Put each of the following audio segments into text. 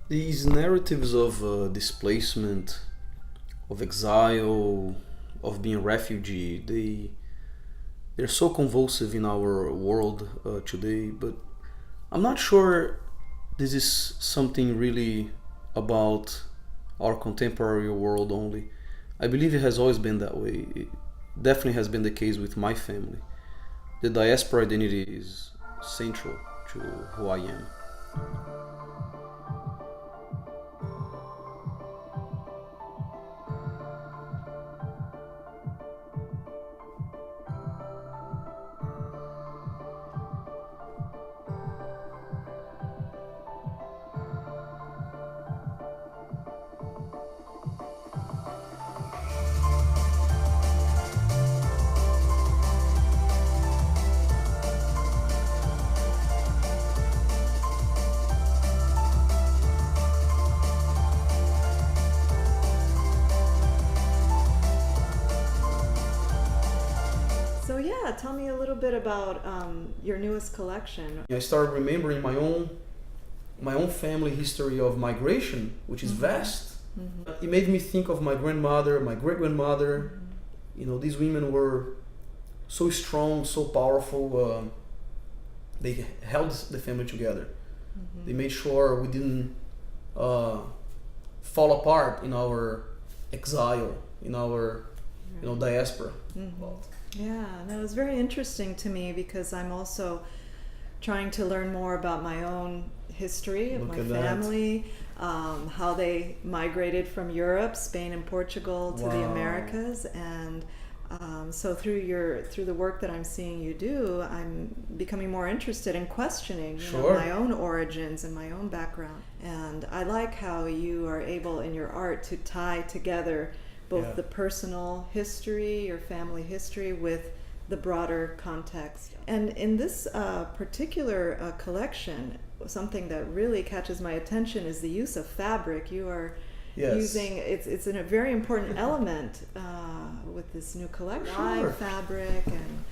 These narratives of displacement, of exile, of being a refugee, they're so convulsive in our world today. But I'm not sure this is something really about our contemporary world only. I believe it has always been that way. It definitely has been the case with my family. The diaspora identity is central to who I am. So yeah, tell me a little bit about your newest collection. I started remembering my own family history of migration, which is vast. It made me think of my grandmother, my great-grandmother. You know, these women were so strong, so powerful. They held the family together. They made sure we didn't fall apart in our exile, in our diaspora. Yeah, that was very interesting to me because I'm also trying to learn more about my own history of my family, how they migrated from Europe, Spain and Portugal to the Americas, and so through the work that I'm seeing you do, I'm becoming more interested in questioning my own origins and my own background. And I like how you are able in your art to tie together both the personal history, your family history, with the broader context. And in this particular collection, something that really catches my attention is the use of fabric. You are using it's a very important element with this new collection. Why fabric, and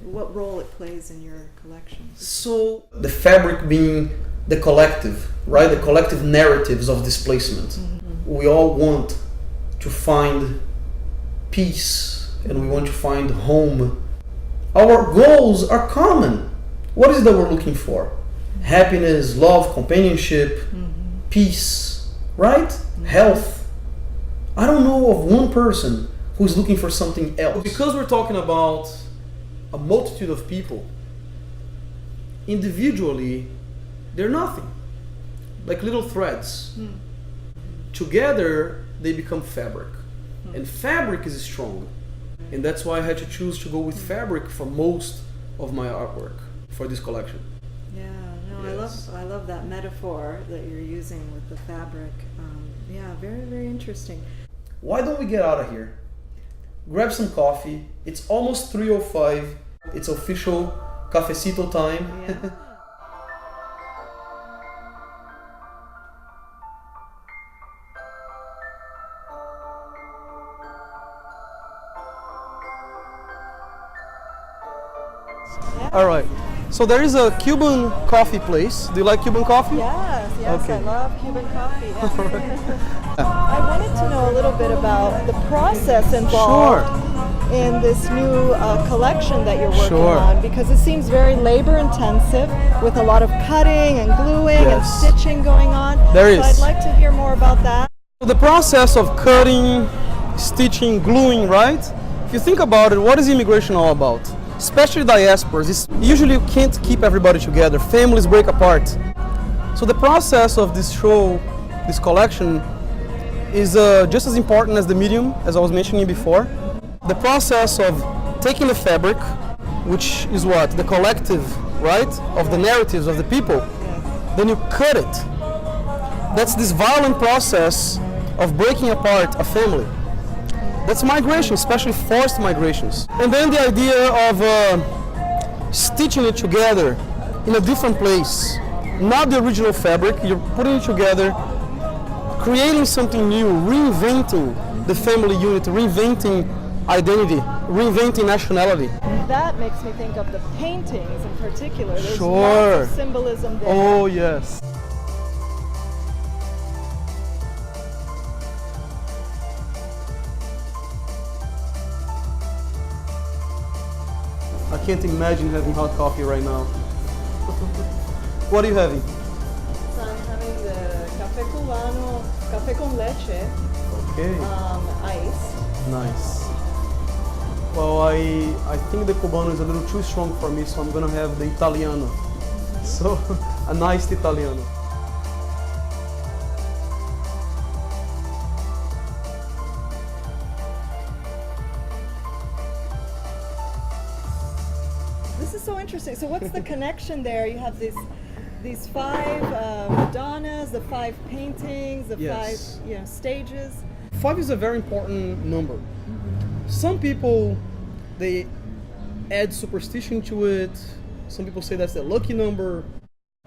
what role it plays in your collections? So the fabric being the collective, right? The collective narratives of displacement. We all want to find peace and we want to find home. Our goals are common. What is it that we're looking for? Happiness, love, companionship, peace, right? Health. I don't know of one person who's looking for something else. Because we're talking about a multitude of people, individually, they're nothing. Like little threads. Together, they become fabric. And fabric is strong. And that's why I had to choose to go with fabric for most of my artwork for this collection. Yeah, no, I love that metaphor that you're using with the fabric. Yeah, very, very interesting. Why don't we get out of here? Grab some coffee. It's almost 3:05. It's official cafecito time. Yeah. All right. So there is a Cuban coffee place. Do you like Cuban coffee? Yes, Okay. I love Cuban coffee. I wanted to know a little bit about the process involved in this new collection that you're working on, because it seems very labor intensive with a lot of cutting and gluing and stitching going on. There is. So I'd like to hear more about that. The process of cutting, stitching, gluing, right? If you think about it, what is immigration all about? Especially diasporas. Usually you can't keep everybody together. Families break apart. So the process of this show, this collection, is just as important as the medium, as I was mentioning before. The process of taking the fabric, which is what? The collective, right? Of the narratives of the people. Then you cut it. That's this violent process of breaking apart a family. That's migration, especially forced migrations. And then the idea of stitching it together in a different place. Not the original fabric, you're putting it together, creating something new, reinventing the family unit, reinventing identity, reinventing nationality. That makes me think of the paintings in particular. There's Sure. lots of symbolism there. Oh, yes. I can't imagine having hot coffee right now. What are you having? So I'm having the café cubano, café con leche, Okay. iced. Nice. Well, I think the Cubano is a little too strong for me, so I'm gonna have the Italiano. So, a nice Italiano. This is so interesting. So what's the connection there? You have these five Madonnas, the five paintings, the Yes. five stages. 5 is a very important number. Some people, they add superstition to it. Some people say that's the lucky number.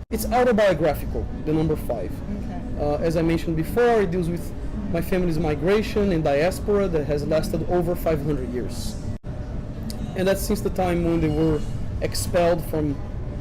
It's autobiographical, the number 5. Okay. As I mentioned before, it deals with my family's migration and diaspora that has lasted over 500 years. And that's since the time when they were expelled from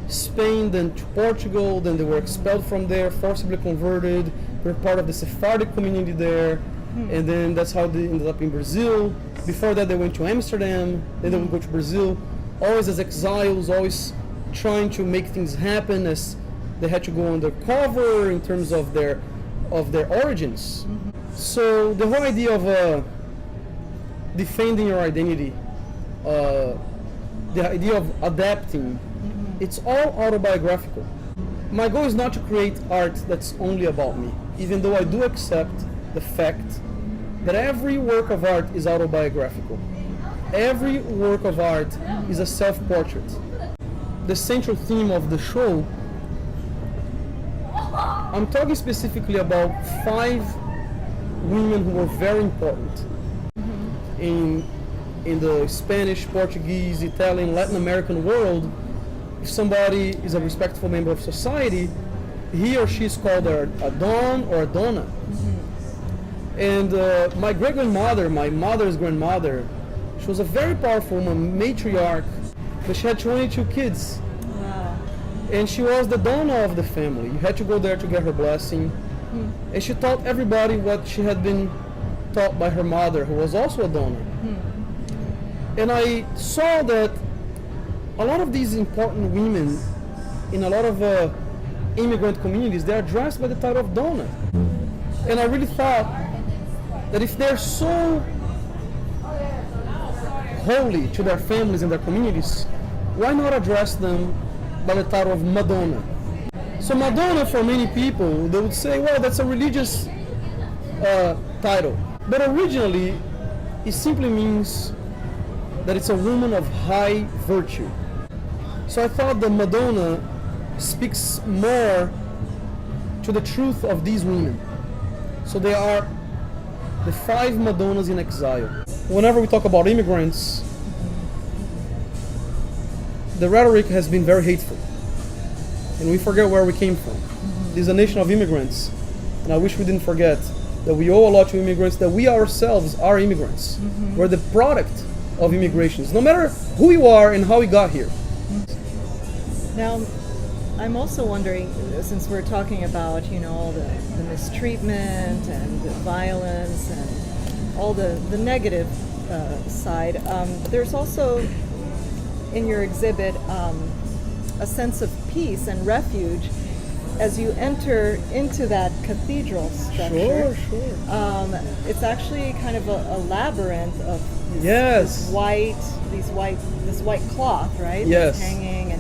Spain, then to Portugal, then they were expelled from there, forcibly converted. They're part of the Sephardic community there. And then that's how they ended up in Brazil. Before that, they went to Amsterdam. Then they would go to Brazil, always as exiles, always trying to make things happen, as they had to go undercover in terms of their origins. So the whole idea of defending your identity, the idea of adapting, it's all autobiographical. My goal is not to create art that's only about me, even though I do accept the fact that every work of art is autobiographical. Every work of art is a self-portrait. The central theme of the show, I'm talking specifically about 5 women who were very important in the Spanish, Portuguese, Italian, Latin American world. If somebody is a respectful member of society, he or she is called a Don or a Dona. And my great-grandmother, my mother's grandmother, she was a very powerful woman, matriarch, but she had 22 kids. Wow. And she was the Dona of the family. You had to go there to get her blessing. And she taught everybody what she had been taught by her mother, who was also a Dona. And I saw that a lot of these important women in a lot of immigrant communities, they're addressed by the title of Dona. And I really thought that if they're so holy to their families and their communities, why not address them by the title of Madonna? So Madonna, for many people, they would say, well, that's a religious title. But originally, it simply means that it's a woman of high virtue. So I thought that Madonna speaks more to the truth of these women. So they are the 5 Madonnas in exile. Whenever we talk about immigrants, the rhetoric has been very hateful. And we forget where we came from. This is a nation of immigrants. And I wish we didn't forget that we owe a lot to immigrants, that we ourselves are immigrants. We're the product of immigrations, no matter who you are and how we got here. Now, I'm also wondering, since we're talking about, all the mistreatment and the violence and all the negative side, there's also in your exhibit a sense of peace and refuge as you enter into that cathedral structure. Sure. It's actually kind of a labyrinth of Yes. this white cloth, right? Yes. That's hanging,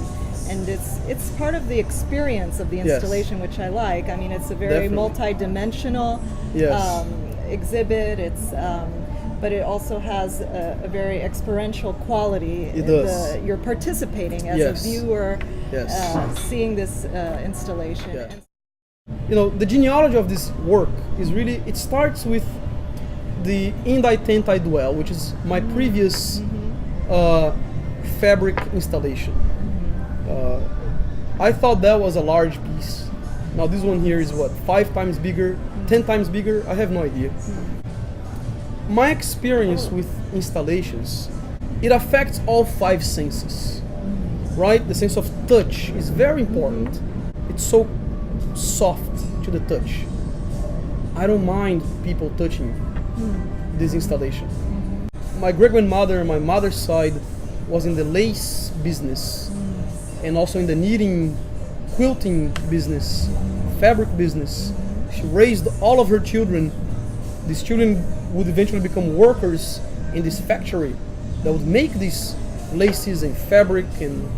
and it's part of the experience of the installation, which I like. I mean, it's a very Definitely. multi-dimensional Yes. exhibit. But it also has a very experiential quality. It does. You're participating as Yes. a viewer, Yes. seeing this installation. Yeah. And The genealogy of this work is really, it starts with the Indi Tent I Dwell, which is my previous fabric installation. I thought that was a large piece. Now this one here is what, 5 times bigger, 10 times bigger? I have no idea. My experience with installations, it affects all 5 senses, right? The sense of touch is very important. It's so soft to the touch. I don't mind people touching this installation. My great-grandmother on my mother's side was in the lace business and also in the knitting, quilting business, fabric business. She raised all of her children. These children would eventually become workers in this factory that would make these laces and fabric and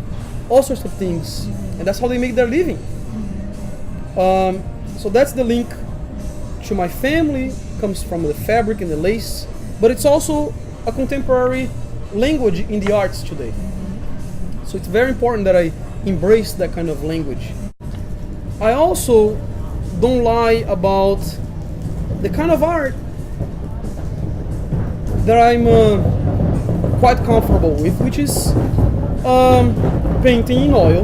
all sorts of things. And that's how they make their living. So that's the link to my family, comes from the fabric and the lace, but it's also a contemporary language in the arts today. So it's very important that I embrace that kind of language. I also don't lie about the kind of art that I'm quite comfortable with, which is painting in oil.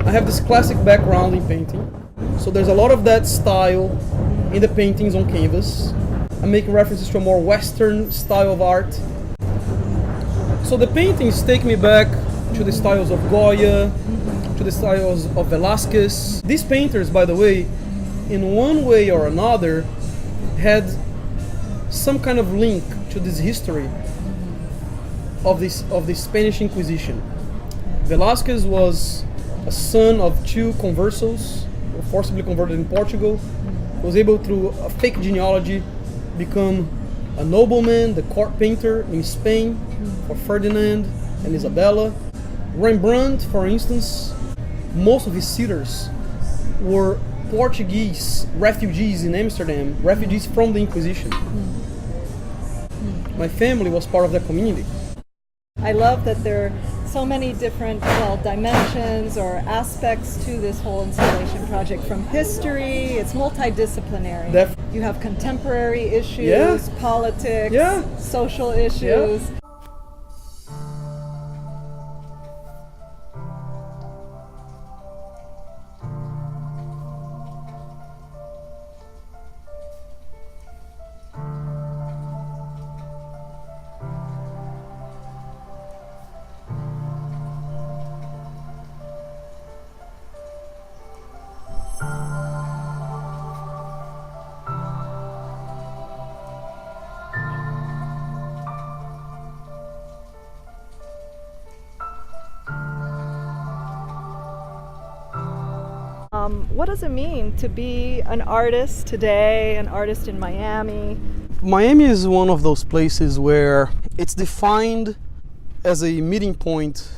I have this classic background in painting, so there's a lot of that style in the paintings on canvas. I'm making references to a more Western style of art. So the paintings take me back to the styles of Goya, to the styles of Velázquez. These painters, by the way, in one way or another, had some kind of link to this history of the Spanish Inquisition. Velázquez was a son of two conversos, forcibly converted in Portugal, was able through a fake genealogy become a nobleman, the court painter in Spain for Ferdinand and Isabella. Rembrandt, for instance, most of his sitters were Portuguese refugees in Amsterdam, refugees from the Inquisition. My family was part of that community. I love that there are so many different dimensions or aspects to this whole installation project. From history, it's multidisciplinary. You have contemporary issues, politics, social issues. What does it mean to be an artist today, an artist in Miami? Miami is one of those places where it's defined as a meeting point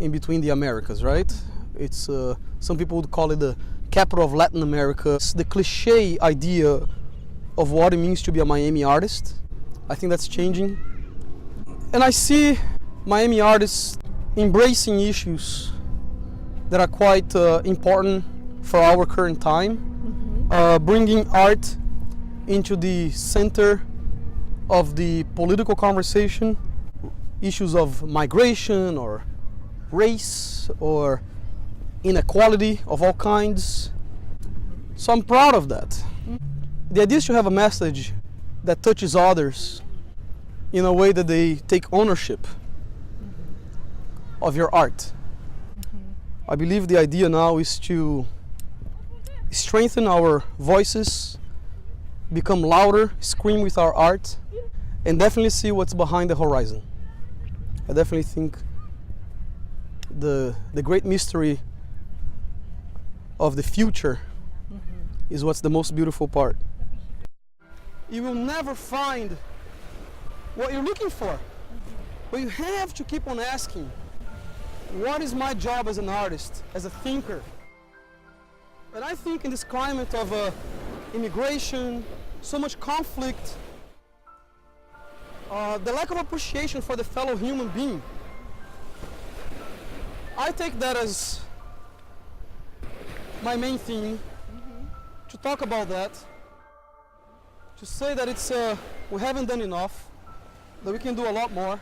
in between the Americas, right? It's some people would call it the capital of Latin America. It's the cliche idea of what it means to be a Miami artist. I think that's changing. And I see Miami artists embracing issues that are quite important for our current time, bringing art into the center of the political conversation, issues of migration or race or inequality of all kinds. So I'm proud of that. The idea is to have a message that touches others in a way that they take ownership of your art. I believe the idea now is to strengthen our voices, become louder, scream with our art, and definitely see what's behind the horizon. I definitely think the great mystery of the future is what's the most beautiful part. You will never find what you're looking for, but you have to keep on asking, what is my job as an artist, as a thinker? And I think in this climate of immigration, so much conflict, the lack of appreciation for the fellow human being, I take that as my main theme, to talk about that, to say that it's we haven't done enough, that we can do a lot more.